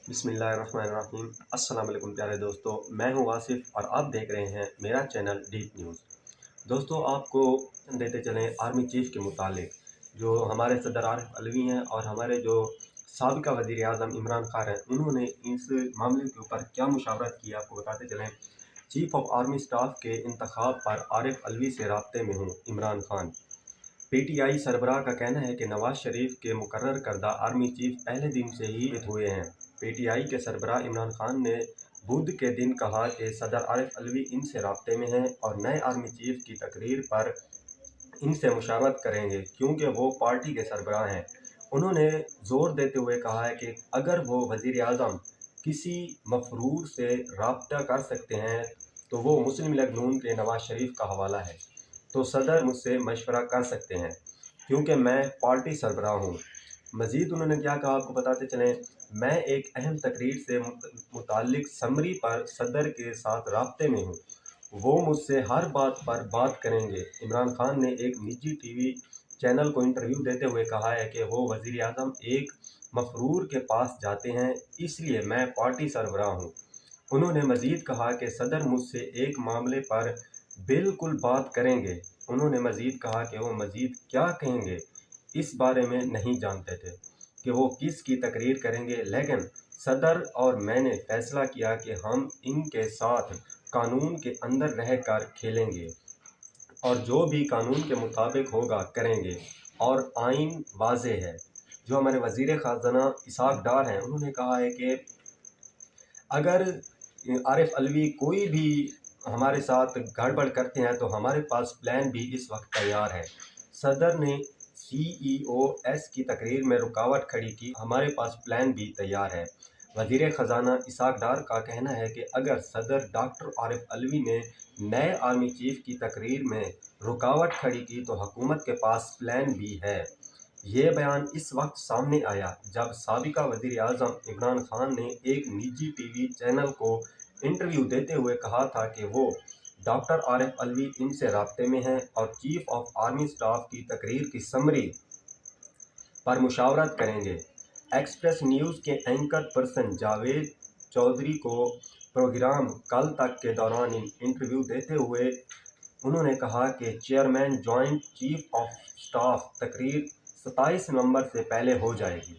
बिस्मिल्लाहिर्रहमानिर्रहीम। अस्सलाम वालेकुम प्यारे दोस्तों, मैं हूं आसिफ और आप देख रहे हैं मेरा चैनल डीप न्यूज़। दोस्तों, आपको देते चलें आर्मी चीफ़ के मुतालिक जो हमारे सदर आरिफ अलवी हैं और हमारे जो साबिका वज़ीर आज़म इमरान खान हैं, उन्होंने इस मामले के ऊपर क्या मुशावरत की आपको बताते चलें। चीफ़ ऑफ आर्मी स्टाफ के इंतखाब पर आरिफ अलवी से राब्ते में हूँ इमरान खान। पीटीआई सरबराह का कहना है कि नवाज शरीफ के मुकर्रर करदा आर्मी चीफ पहले दिन से ही हुए हैं। पीटीआई के सरबराह इमरान खान ने बुध के दिन कहा कि सदर आरिफ अलवी इनसे राब्ते में हैं और नए आर्मी चीफ की तकरीर पर इनसे मुशावरत करेंगे क्योंकि वो पार्टी के सरबराह हैं। उन्होंने जोर देते हुए कहा है कि अगर वो वज़ीर आज़म किसी मफरूर से राब्ता कर सकते हैं तो वो मुस्लिम लीग नून के नवाज शरीफ का हवाला है, तो सदर मुझसे मशवरा कर सकते हैं क्योंकि मैं पार्टी सरबराह हूँ। मज़ीद उन्होंने क्या कहा आपको बताते चलें। मैं एक अहम तकरीर से मुतालिक समरी पर सदर के साथ राब्ते में हूँ, वो मुझसे हर बात पर बात करेंगे। इमरान खान ने एक निजी टीवी चैनल को इंटरव्यू देते हुए कहा है कि वो वज़ीर आज़म एक मफरूर के पास जाते हैं, इसलिए मैं पार्टी सरबराह हूँ। उन्होंने मज़ीद कहा कि सदर मुझसे एक मामले पर बिल्कुल बात करेंगे। उन्होंने मज़ीद कहा कि वो मज़ीद क्या कहेंगे इस बारे में नहीं जानते थे कि वो किसकी तकरीर करेंगे, लेकिन सदर और मैंने फ़ैसला किया कि हम इनके साथ कानून के अंदर रहकर खेलेंगे और जो भी कानून के मुताबिक होगा करेंगे और आइन वाज़ेह है। जो हमारे वज़ीर ख़ज़ाना इसहाक़ डार हैं, उन्होंने कहा है कि अगर आरिफ अलवी कोई भी हमारे साथ गड़बड़ करते हैं तो हमारे पास प्लान भी इस वक्त तैयार है। सदर ने सीईओएस की तकरीर में रुकावट खड़ी की, हमारे पास प्लान भी तैयार है। वज़ीर ख़ज़ाना इसहाक़ डार का कहना है कि अगर सदर डॉक्टर आरिफ अलवी ने नए आर्मी चीफ की तकरीर में रुकावट खड़ी की तो हुकूमत के पास प्लान भी है। ये बयान इस वक्त सामने आया जब साबिका वज़ीर आज़म इमरान खान ने एक निजी टीवी चैनल को इंटरव्यू देते हुए कहा था कि वो डॉक्टर आरिफ अलवी इनसे राब्ते में हैं और चीफ ऑफ आर्मी स्टाफ की तकरीर की समरी पर मुशावरत करेंगे। एक्सप्रेस न्यूज़ के एंकर पर्सन जावेद चौधरी को प्रोग्राम कल तक के दौरान इंटरव्यू देते हुए उन्होंने कहा कि chairman joint chief of staff तकरीर 27 नवंबर से पहले हो जाएगी।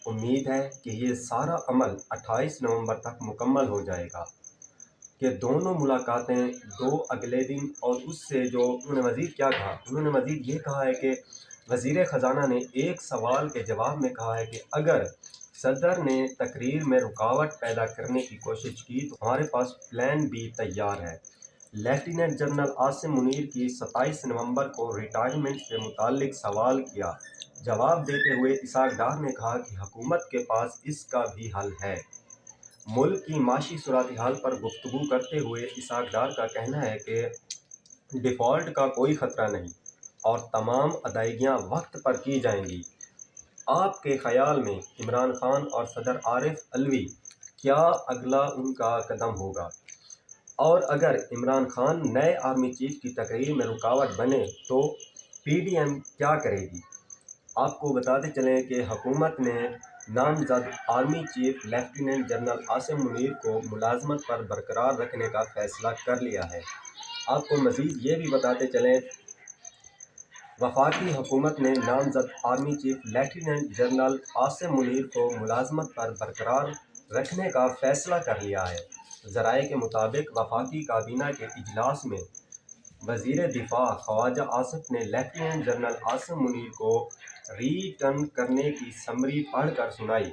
उम्मीद है कि ये सारा अमल 28 नवंबर तक मुकम्मल हो जाएगा। कि दोनों मुलाकातें दो अगले दिन और उससे जो उन्होंने मज़ीद क्या कहा, उन्होंने मज़ीद ये कहा है कि वज़ीर ख़ज़ाना ने एक सवाल के जवाब में कहा है कि अगर सदर ने तकरीर में रुकावट पैदा करने की कोशिश की तो हमारे पास प्लान भी तैयार है। लेफ्टिनेंट जनरल आसिम मुनीर की 27 नवंबर को रिटायरमेंट से मुताल्लिक सवाल किया। जवाब देते हुए इसहाक़ डार ने कहा कि हुकूमत के पास इसका भी हल है। मुल्क की माशी सूरत हाल पर गुफ्तगू करते हुए इसहाक़ डार का कहना है कि डिफ़ॉल्ट का कोई ख़तरा नहीं और तमाम अदायगियाँ वक्त पर की जाएंगी। आपके ख़याल में इमरान खान और सदर आरिफ अलवी क्या अगला उनका कदम होगा? और अगर इमरान खान नए आर्मी चीफ की तकरीर में रुकावट बने तो पीडीएम क्या करेगी? आपको बताते चलें कि हुकूमत ने नामजद army chief lieutenant general Asim Munir को मुलाजमत पर बरकरार रखने का फ़ैसला कर लिया है। आपको मज़ीद ये भी बताते चलें, वफाकी हुकूमत ने नामजद army chief lieutenant general Asim Munir को मुलाजमत पर बरकरार रखने का फ़ैसला कर लिया है। ज़राए के मुताबिक वफाकी काबीना के इजलास में वज़ीर दिफा ख्वाजा आसिफ ने लेफ्टिनेंट जनरल आसिम मुनीर को रिटर्न करने की समरी पढ़कर सुनाई,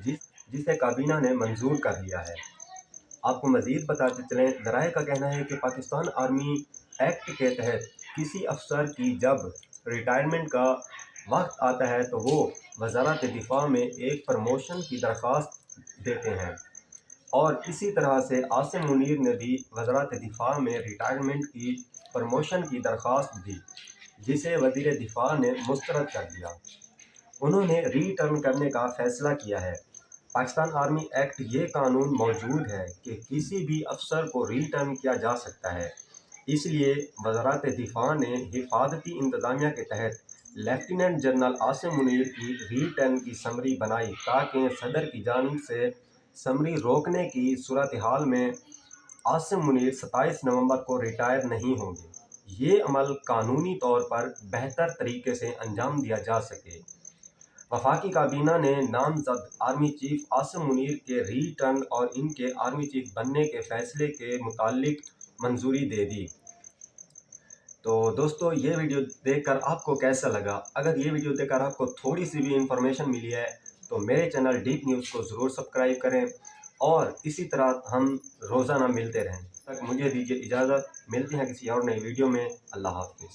जिसे काबीना ने मंजूर कर लिया है। आपको मज़ीद बताते चलें, ज़राए का कहना है कि पाकिस्तान आर्मी एक्ट के तहत किसी अफसर की जब रिटायरमेंट का वक्त आता है तो वो वज़ारत दिफा में एक प्रमोशन की दरख्वास्त देते हैं और इसी तरह से आसिम मुनीर ने भी वज़ारत दिफा में रिटायरमेंट की प्रमोशन की दरख्वास्त दी, जिसे वज़ीर दिफा ने मुस्तरद कर दिया। उन्होंने रिटर्न करने का फ़ैसला किया है। पाकिस्तान आर्मी एक्ट ये कानून मौजूद है कि किसी भी अफसर को रिटर्न किया जा सकता है, इसलिए वज़ारत दिफा ने हिफाजती इंतज़ामिया के तहत लेफ्टिनेंट जनरल आसिम मुनीर की रिटर्न की समरी बनाई ताकि सदर की जानिब से समरी रोकने की सूरत हाल में आसिम मुनीर 27 नवंबर को रिटायर नहीं होंगे। ये अमल कानूनी तौर पर बेहतर तरीके से अंजाम दिया जा सके। वफाकी काबीना ने नामजद आर्मी चीफ आसिम मुनीर के री-टर्न और इनके आर्मी चीफ बनने के फैसले के मुतालिक मंजूरी दे दी। तो दोस्तों, ये वीडियो देखकर आपको कैसा लगा? अगर ये वीडियो देखकर आपको थोड़ी सी भी इंफॉर्मेशन मिली है तो मेरे चैनल डीप न्यूज़ को ज़रूर सब्सक्राइब करें और इसी तरह हम रोज़ाना मिलते रहें। तक मुझे दीजिए इजाज़त। मिलते हैं किसी और नई वीडियो में। अल्लाह हाफ़िज़।